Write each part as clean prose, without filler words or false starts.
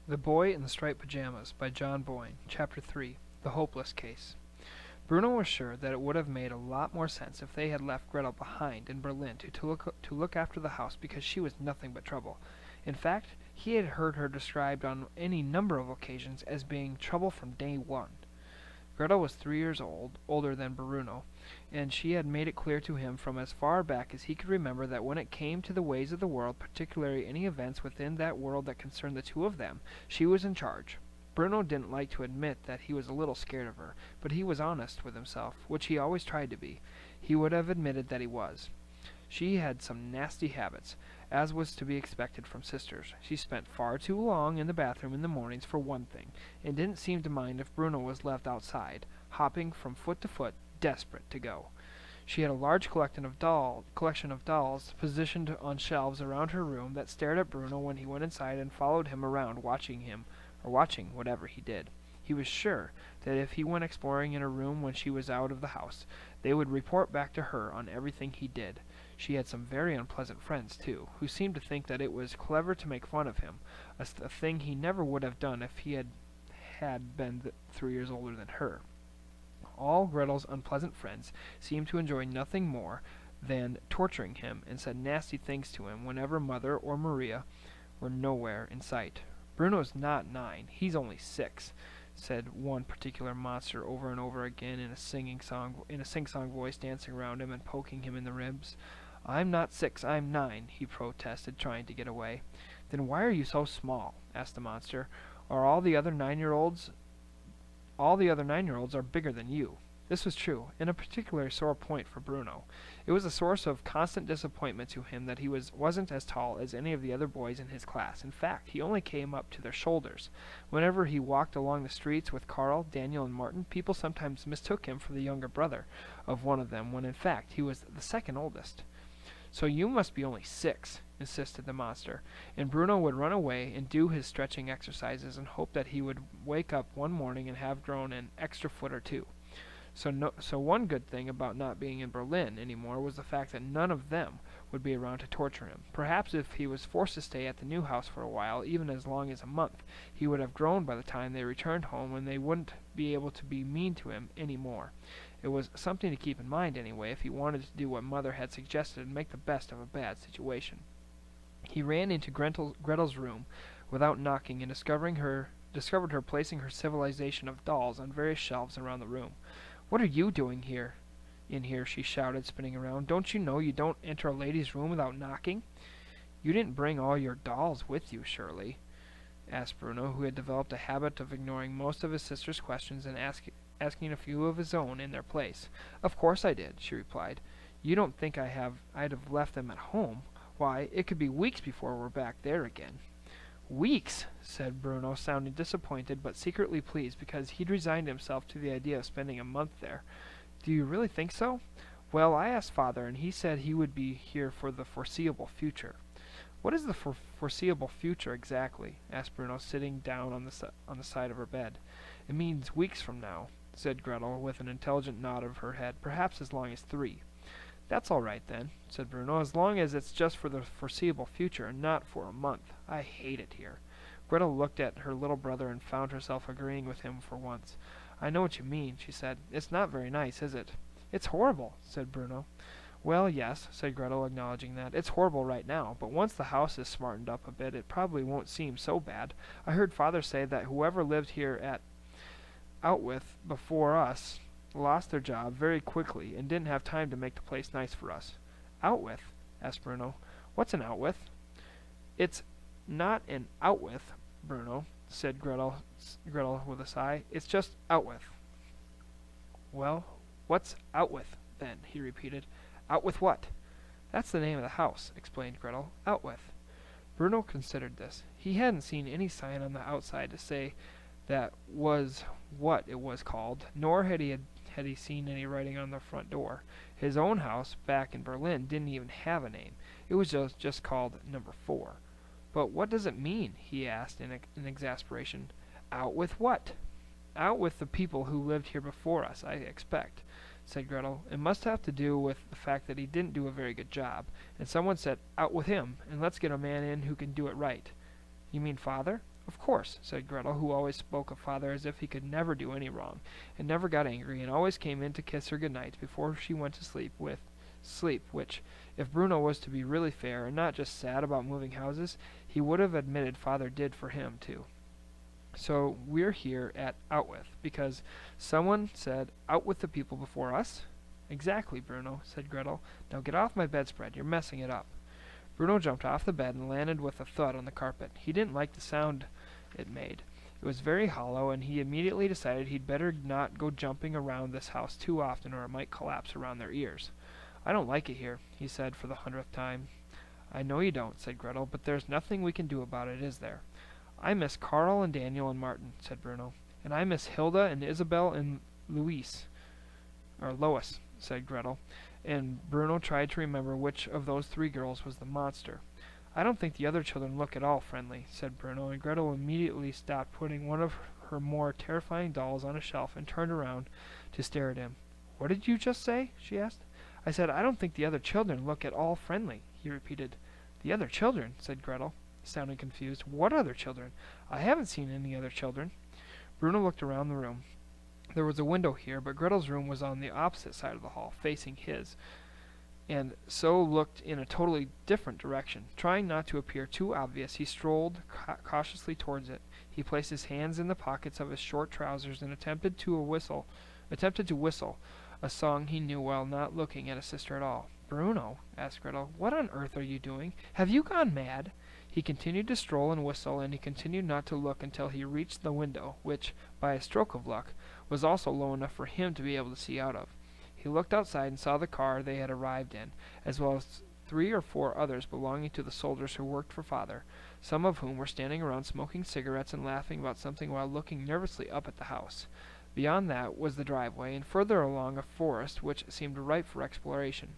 The Boy in the Striped Pajamas by John Boyne, Chapter 3, The Hopeless Case. Bruno was sure that it would have made a lot more sense if they had left Gretel behind in Berlin to look after the house because she was nothing but trouble. In fact, he had heard her described on any number of occasions as being trouble from day one. Gretel was 3 years older than Bruno, and she had made it clear to him from as far back as he could remember that when it came to the ways of the world, particularly any events within that world that concerned the two of them, she was in charge. Bruno didn't like to admit that he was a little scared of her, but he was honest with himself, which he always tried to be. He would have admitted that he was. She had some nasty habits, as was to be expected from sisters. She spent far too long in the bathroom in the mornings, for one thing, and didn't seem to mind if Bruno was left outside, hopping from foot to foot, desperate to go. She had a large collection of dolls positioned on shelves around her room that stared at Bruno when he went inside and followed him around, watching whatever he did. He was sure that if he went exploring in her room when she was out of the house, they would report back to her on everything he did. She had some very unpleasant friends, too, who seemed to think that it was clever to make fun of him, a thing he never would have done if he had been 3 years older than her. All Gretel's unpleasant friends seemed to enjoy nothing more than torturing him, and said nasty things to him whenever Mother or Maria were nowhere in sight. "Bruno's not 9, he's only 6," said one particular monster over and over again in a sing-song voice, dancing around him and poking him in the ribs. "I'm not 6, I'm 9," he protested, trying to get away. "Then why are you so small?" asked the monster. "Are all the other 9-year-olds are bigger than you." This was true, and a particularly sore point for Bruno. It was a source of constant disappointment to him that he wasn't as tall as any of the other boys in his class. In fact, he only came up to their shoulders. Whenever he walked along the streets with Karl, Daniel, and Martin, people sometimes mistook him for the younger brother of one of them, when in fact he was the second oldest. "So you must be only 6," insisted the monster, and Bruno would run away and do his stretching exercises and hope that he would wake up one morning and have grown an extra foot or two. So one good thing about not being in Berlin any more was the fact that none of them would be around to torture him. Perhaps if he was forced to stay at the new house for a while, even as long as a month, he would have grown by the time they returned home, and they wouldn't be able to be mean to him any more. It was something to keep in mind anyway, if he wanted to do what Mother had suggested and make the best of a bad situation. He ran into Gretel's room without knocking and discovered her placing her civilization of dolls on various shelves around the room. "What are you doing in here?" she shouted, spinning around. "Don't you know you don't enter a lady's room without knocking?" "You didn't bring all your dolls with you, surely?" asked Bruno, who had developed a habit of ignoring most of his sister's questions and asking a few of his own in their place. "Of course I did," she replied. "You don't think I'd have left them at home? Why, it could be weeks before we're back there again." "Weeks!" said Bruno, sounding disappointed but secretly pleased because he'd resigned himself to the idea of spending a month there. "Do you really think so?" "Well, I asked Father, and he said he would be here for the foreseeable future." "What is the foreseeable future exactly?" asked Bruno, sitting down on the side of her bed. "It means weeks from now," said Gretel, with an intelligent nod of her head. "Perhaps as long as 3." "That's all right, then," said Bruno, "as long as it's just for the foreseeable future and not for a month. I hate it here." Gretel looked at her little brother and found herself agreeing with him for once. "I know what you mean," she said. "It's not very nice, is it?" "It's horrible," said Bruno. "Well, yes," said Gretel, acknowledging that. "It's horrible right now, but once the house is smartened up a bit, it probably won't seem so bad. I heard Father say that whoever lived here at Outwith before us lost their job very quickly and didn't have time to make the place nice for us." "Outwith?" asked Bruno. "What's an outwith?" "It's not an outwith, Bruno," said Gretel with a sigh. "It's just Outwith." "Well, what's Outwith, then?" he repeated. "Outwith what?" "That's the name of the house," explained Gretel. "Outwith." Bruno considered this. He hadn't seen any sign on the outside to say that was what it was called, nor had he seen any writing on the front door. His own house, back in Berlin, didn't even have a name. It was just called Number 4. "But what does it mean?" he asked in exasperation. "Out with what?" "Out with the people who lived here before us, I expect," said Gretel. "It must have to do with the fact that he didn't do a very good job, and someone said, 'Out with him, and let's get a man in who can do it right.'" "You mean Father?" Of course, said Gretel, who always spoke of father as if he could never do any wrong, and never got angry, and always came in to kiss her good night before she went to sleep, which, if Bruno was to be really fair, and not just sad about moving houses, he would have admitted father did for him, too. So we're here at Out With, because someone said, out with the people before us? Exactly, Bruno, said Gretel. Now get off my bedspread, you're messing it up. Bruno jumped off the bed and landed with a thud on the carpet. He didn't like the sound it made. It was very hollow, and he immediately decided he'd better not go jumping around this house too often, or it might collapse around their ears. I don't like it here, he said for the 100th time. I know you don't, said Gretel, but there's nothing we can do about it, is there? I miss Carl and Daniel and Martin, said Bruno. And I miss Hilda and Isabel and Lois, said Gretel, and Bruno tried to remember which of those three girls was the monster. I don't think the other children look at all friendly, said Bruno, and Gretel immediately stopped putting one of her more terrifying dolls on a shelf and turned around to stare at him. What did you just say? She asked. I said, I don't think the other children look at all friendly, he repeated. The other children, said Gretel, sounding confused. What other children? I haven't seen any other children. Bruno looked around the room. There was a window here, but Gretel's room was on the opposite side of the hall, facing his, and so looked in a totally different direction. Trying not to appear too obvious, he strolled cautiously towards it. He placed his hands in the pockets of his short trousers and attempted to whistle, a song he knew while not looking at his sister at all. Bruno, asked Gretel, what on earth are you doing? Have you gone mad? He continued to stroll and whistle, and he continued not to look until he reached the window, which, by a stroke of luck, was also low enough for him to be able to see out of. He looked outside and saw the car they had arrived in, as well as 3 or 4 others belonging to the soldiers who worked for father, some of whom were standing around smoking cigarettes and laughing about something while looking nervously up at the house. Beyond that was the driveway, and further along a forest which seemed ripe for exploration.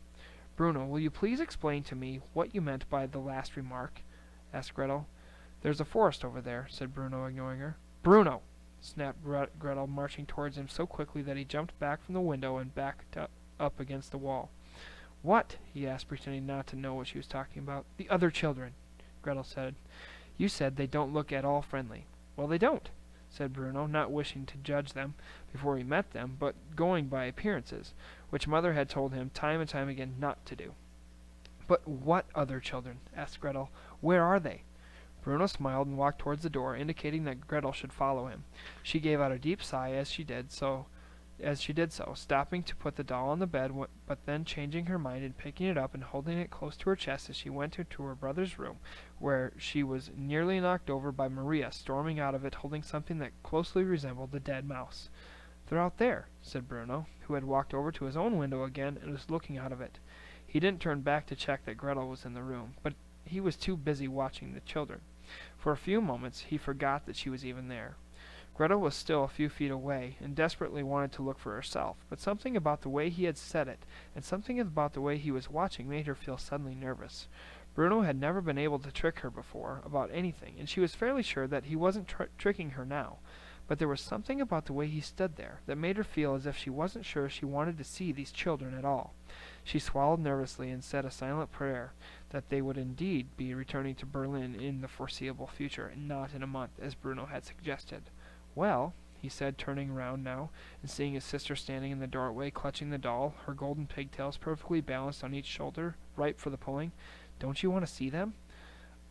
Bruno, will you please explain to me what you meant by the last remark? Asked Gretel. There's a forest over there, said Bruno, ignoring her. Bruno! Snapped Gretel, marching towards him so quickly that he jumped back from the window and backed up against the wall. What? He asked, pretending not to know what she was talking about. The other children, Gretel said. You said they don't look at all friendly. Well, they don't, said Bruno, not wishing to judge them before he met them, but going by appearances, which Mother had told him time and time again not to do. But what other children? Asked Gretel. Where are they? Bruno smiled and walked towards the door, indicating that Gretel should follow him. She gave out a deep sigh as she did so, stopping to put the doll on the bed, but then changing her mind and picking it up and holding it close to her chest as she went into her brother's room, where she was nearly knocked over by Maria, storming out of it holding something that closely resembled a dead mouse. They're out there, said Bruno, who had walked over to his own window again and was looking out of it. He didn't turn back to check that Gretel was in the room, but he was too busy watching the children. For a few moments he forgot that she was even there. Gretel was still a few feet away, and desperately wanted to look for herself, but something about the way he had said it, and something about the way he was watching, made her feel suddenly nervous. Bruno had never been able to trick her before about anything, and she was fairly sure that he wasn't tricking her now. But there was something about the way he stood there that made her feel as if she wasn't sure she wanted to see these children at all. She swallowed nervously and said a silent prayer that they would indeed be returning to Berlin in the foreseeable future, and not in a month, as Bruno had suggested. Well, he said, turning round now, and seeing his sister standing in the doorway, clutching the doll, her golden pigtails perfectly balanced on each shoulder, ripe for the pulling. Don't you want to see them?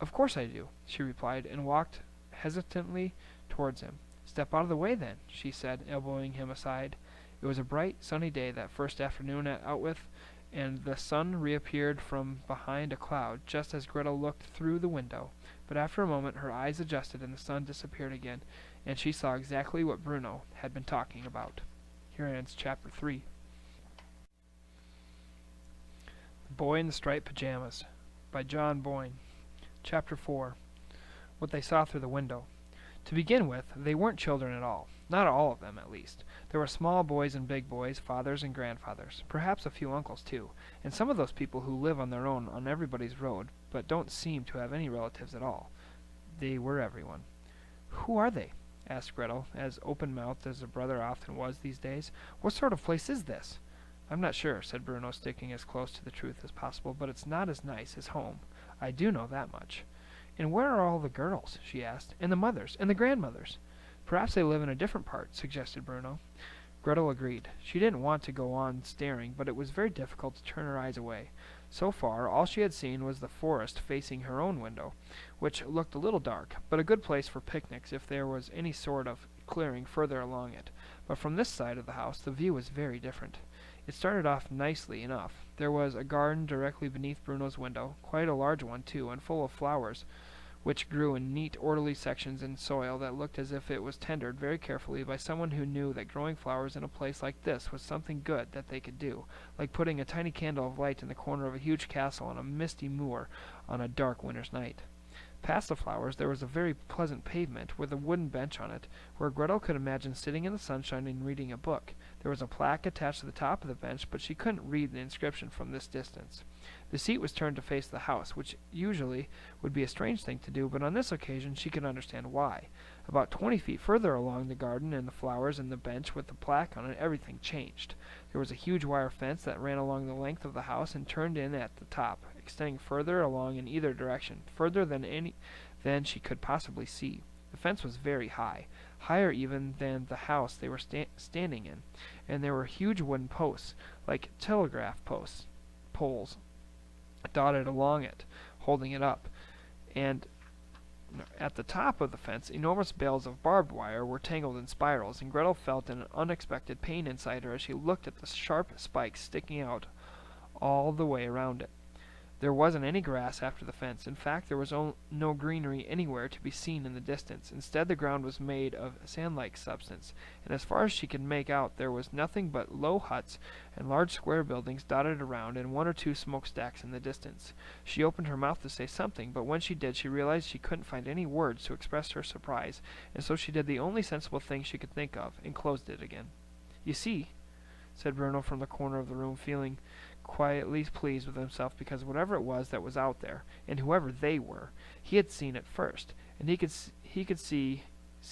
Of course I do, she replied, and walked hesitantly towards him. Step out of the way, then, she said, elbowing him aside. It was a bright, sunny day that first afternoon at Outwith, and the sun reappeared from behind a cloud, just as Gretel looked through the window. But after a moment her eyes adjusted and the sun disappeared again, and she saw exactly what Bruno had been talking about. Here ends Chapter 3. The Boy in the Striped Pajamas, by John Boyne. Chapter 4. What they saw through the window. To begin with, they weren't children at all. Not all of them, at least. There were small boys and big boys, fathers and grandfathers, perhaps a few uncles, too, and some of those people who live on their own on everybody's road, but don't seem to have any relatives at all. They were everyone. Who are they? Asked Gretel, as open-mouthed as her brother often was these days. What sort of place is this? I'm not sure, said Bruno, sticking as close to the truth as possible, but it's not as nice as home. I do know that much. And where are all the girls? She asked. And the mothers, and the grandmothers? Perhaps they live in a different part, suggested Bruno. Gretel agreed. She didn't want to go on staring, but it was very difficult to turn her eyes away. So far, all she had seen was the forest facing her own window, which looked a little dark, but a good place for picnics if there was any sort of clearing further along it. But from this side of the house, the view was very different. It started off nicely enough. There was a garden directly beneath Bruno's window, quite a large one, too, and full of flowers, which grew in neat, orderly sections in soil that looked as if it was tended very carefully by someone who knew that growing flowers in a place like this was something good that they could do, like putting a tiny candle of light in the corner of a huge castle on a misty moor on a dark winter's night. Past the flowers there was a very pleasant pavement, with a wooden bench on it, where Gretel could imagine sitting in the sunshine and reading a book. There was a plaque attached to the top of the bench, but she couldn't read the inscription from this distance. The seat was turned to face the house, which usually would be a strange thing to do, but on this occasion she could understand why. About 20 feet further along the garden and the flowers and the bench with the plaque on it, everything changed. There was a huge wire fence that ran along the length of the house and turned in at the top, extending further along in either direction, further than she could possibly see. The fence was very high, higher even than the house they were standing in, and there were huge wooden posts, like telegraph poles, dotted along it, holding it up, and at the top of the fence enormous bales of barbed wire were tangled in spirals, and Gretel felt an unexpected pain inside her as she looked at the sharp spikes sticking out all the way around it. There wasn't any grass after the fence. In fact, there was no greenery anywhere to be seen in the distance. Instead, the ground was made of sand-like substance, and as far as she could make out, there was nothing but low huts and large square buildings dotted around, and one or two smokestacks in the distance. She opened her mouth to say something, but when she did, she realized she couldn't find any words to express her surprise, and so she did the only sensible thing she could think of, and closed it again. "You see," said Bruno from the corner of the room, feeling quietly pleased with himself because whatever it was that was out there, and whoever they were, he had seen it first, and he could see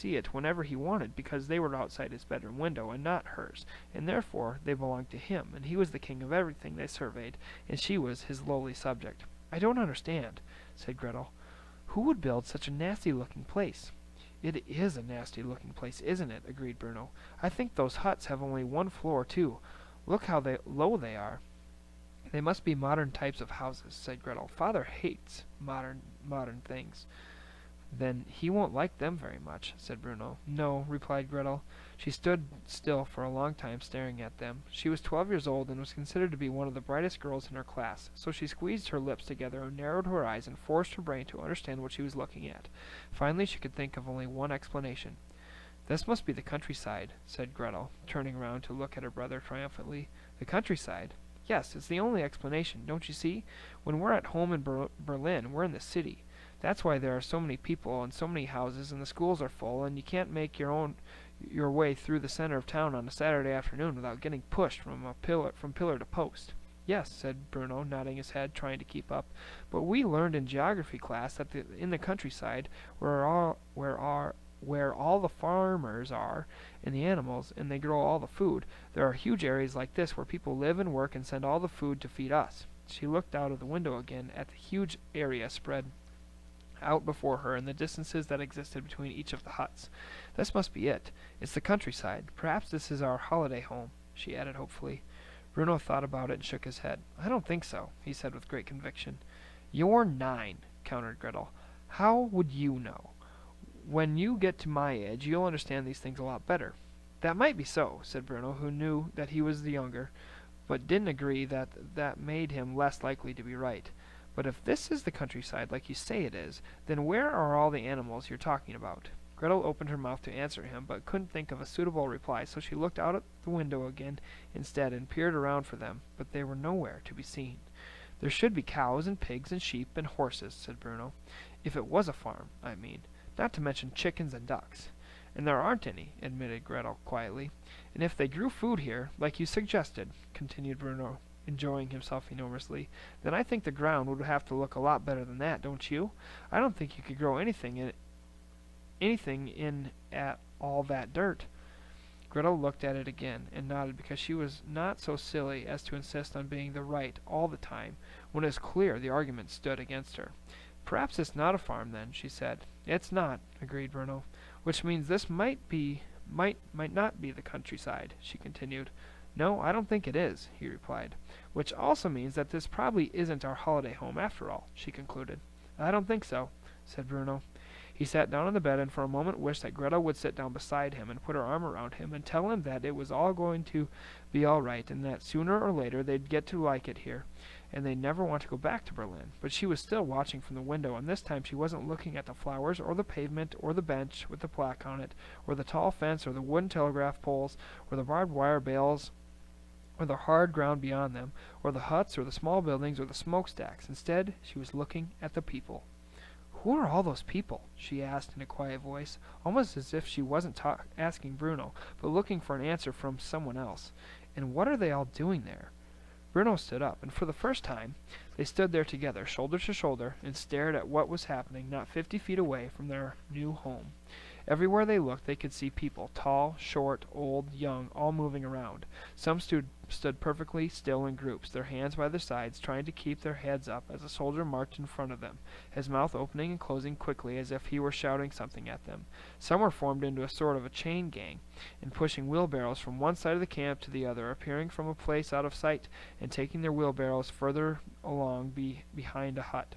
it whenever he wanted because they were outside his bedroom window and not hers, and therefore they belonged to him, and he was the king of everything they surveyed, and she was his lowly subject. "I don't understand," said Gretel. "Who would build such a nasty-looking place?" "It is a nasty-looking place, isn't it?" agreed Bruno. "I think those huts have only one floor, too. Look how low they are." "They must be modern types of houses," said Gretel. "Father hates modern things." "Then he won't like them very much," said Bruno. "No," replied Gretel. She stood still for a long time staring at them. She was 12 years old and was considered to be one of the brightest girls in her class, so she squeezed her lips together and narrowed her eyes and forced her brain to understand what she was looking at. Finally she could think of only one explanation. "This must be the countryside," said Gretel, turning round to look at her brother triumphantly. "The countryside? Yes, it's the only explanation, don't you see? When we're at home in Berlin, we're in the city. That's why there are so many people and so many houses, and the schools are full, and you can't make your way through the center of town on a Saturday afternoon without getting pushed from pillar to post." "Yes," said Bruno, nodding his head, trying to keep up. "But we learned in geography class that in the countryside, where all the farmers are, and the animals, and they grow all the food, there are huge areas like this where people live and work and send all the food to feed us." She looked out of the window again at the huge area spread out before her and the distances that existed between each of the huts. "This must be it. It's the countryside. Perhaps this is our holiday home," she added hopefully. Bruno thought about it and shook his head. "I don't think so," he said with great conviction. "You're 9, countered Gretel. "How would you know? When you get to my age, you'll understand these things a lot better." "That might be so," said Bruno, who knew that he was the younger, but didn't agree that that made him less likely to be right. "But if this is the countryside, like you say it is, then where are all the animals you're talking about?" Gretel opened her mouth to answer him, but couldn't think of a suitable reply, so she looked out at the window again instead and peered around for them, but they were nowhere to be seen. "There should be cows and pigs and sheep and horses," said Bruno. "If it was a farm, I mean. Not to mention chickens and ducks." "And there aren't any," admitted Gretel quietly. "And if they grew food here, like you suggested," continued Bruno, enjoying himself enormously, "then I think the ground would have to look a lot better than that, don't you? I don't think you could grow anything in at all that dirt." Gretel looked at it again, and nodded because she was not so silly as to insist on being the right all the time, when it was clear the argument stood against her. Perhaps it's not a farm, then, she said. It's not, agreed Bruno. Which means this might not be the countryside, she continued. No, I don't think it is, he replied. Which also means that this probably isn't our holiday home after all, she concluded. I don't think so, said Bruno. He sat down on the bed and for a moment wished that Gretel would sit down beside him and put her arm around him and tell him that it was all going to be all right and that sooner or later they'd get to like it here and they'd never want to go back to Berlin. But she was still watching from the window, and this time she wasn't looking at the flowers or the pavement or the bench with the plaque on it or the tall fence or the wooden telegraph poles or the barbed wire bales or the hard ground beyond them or the huts or the small buildings or the smokestacks. Instead, she was looking at the people. Who are all those people? She asked in a quiet voice, almost as if she wasn't asking Bruno, but looking for an answer from someone else. And what are they all doing there? Bruno stood up, and for the first time they stood there together, shoulder to shoulder, and stared at what was happening not 50 feet away from their new home. Everywhere they looked they could see people, tall, short, old, young, all moving around. Some stood perfectly still in groups, their hands by their sides, trying to keep their heads up as a soldier marched in front of them, his mouth opening and closing quickly as if he were shouting something at them. Some were formed into a sort of a chain gang, and pushing wheelbarrows from one side of the camp to the other, appearing from a place out of sight, and taking their wheelbarrows further along behind a hut,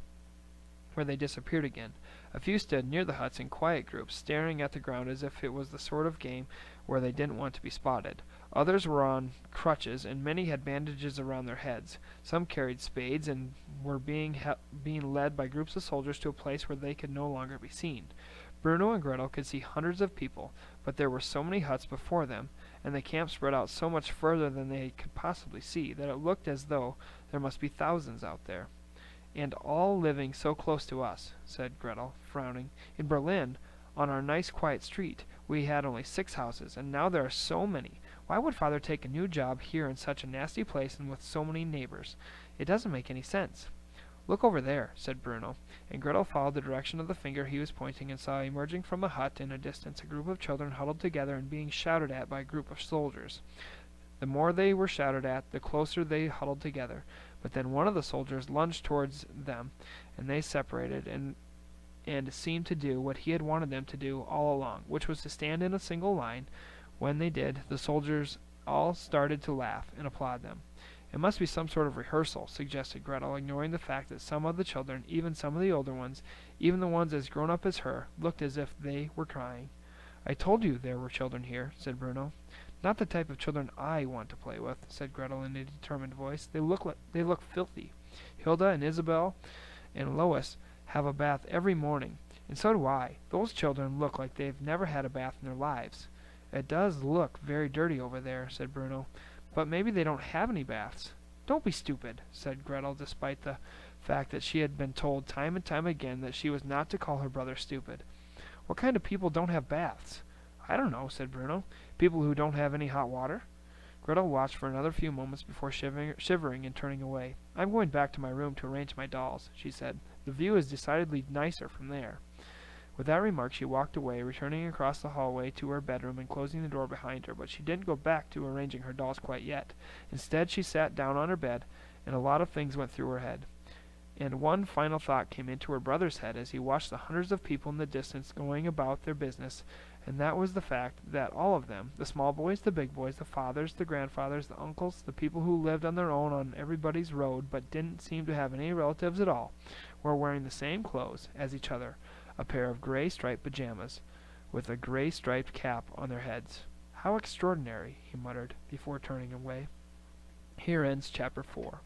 where they disappeared again. A few stood near the huts in quiet groups, staring at the ground as if it was the sort of game where they didn't want to be spotted. Others were on crutches, and many had bandages around their heads. Some carried spades and were being led by groups of soldiers to a place where they could no longer be seen. Bruno and Gretel could see hundreds of people, but there were so many huts before them, and the camp spread out so much further than they could possibly see, that it looked as though there must be thousands out there. And all living so close to us, said Gretel, frowning. In Berlin, on our nice quiet street, we had only 6 houses, and now there are so many. Why would Father take a new job here in such a nasty place and with so many neighbors? It doesn't make any sense. Look over there, said Bruno, and Gretel followed the direction of the finger he was pointing and saw emerging from a hut in a distance a group of children huddled together and being shouted at by a group of soldiers. The more they were shouted at, the closer they huddled together. But then one of the soldiers lunged towards them, and they separated and seemed to do what he had wanted them to do all along, which was to stand in a single line. When they did, the soldiers all started to laugh and applaud them. It must be some sort of rehearsal, suggested Gretel, ignoring the fact that some of the children, even some of the older ones, even the ones as grown up as her, looked as if they were crying. I told you there were children here, said Bruno. Not the type of children I want to play with, said Gretel in a determined voice. They look filthy. Hilda and Isabel and Lois have a bath every morning, and so do I. Those children look like they've never had a bath in their lives. It does look very dirty over there, said Bruno, but maybe they don't have any baths. Don't be stupid, said Gretel, despite the fact that she had been told time and time again that she was not to call her brother stupid. What kind of people don't have baths? I don't know, said Bruno. People who don't have any hot water? Gretel watched for another few moments before shivering and turning away. I'm going back to my room to arrange my dolls, she said. The view is decidedly nicer from there. With that remark she walked away, returning across the hallway to her bedroom and closing the door behind her, but she didn't go back to arranging her dolls quite yet. Instead she sat down on her bed, and a lot of things went through her head. And one final thought came into her brother's head as he watched the hundreds of people in the distance going about their business, and that was the fact that all of them, the small boys, the big boys, the fathers, the grandfathers, the uncles, the people who lived on their own on everybody's road but didn't seem to have any relatives at all, were wearing the same clothes as each other, a pair of gray striped pajamas, with a gray striped cap on their heads. How extraordinary, he muttered, before turning away. Here ends Chapter 4.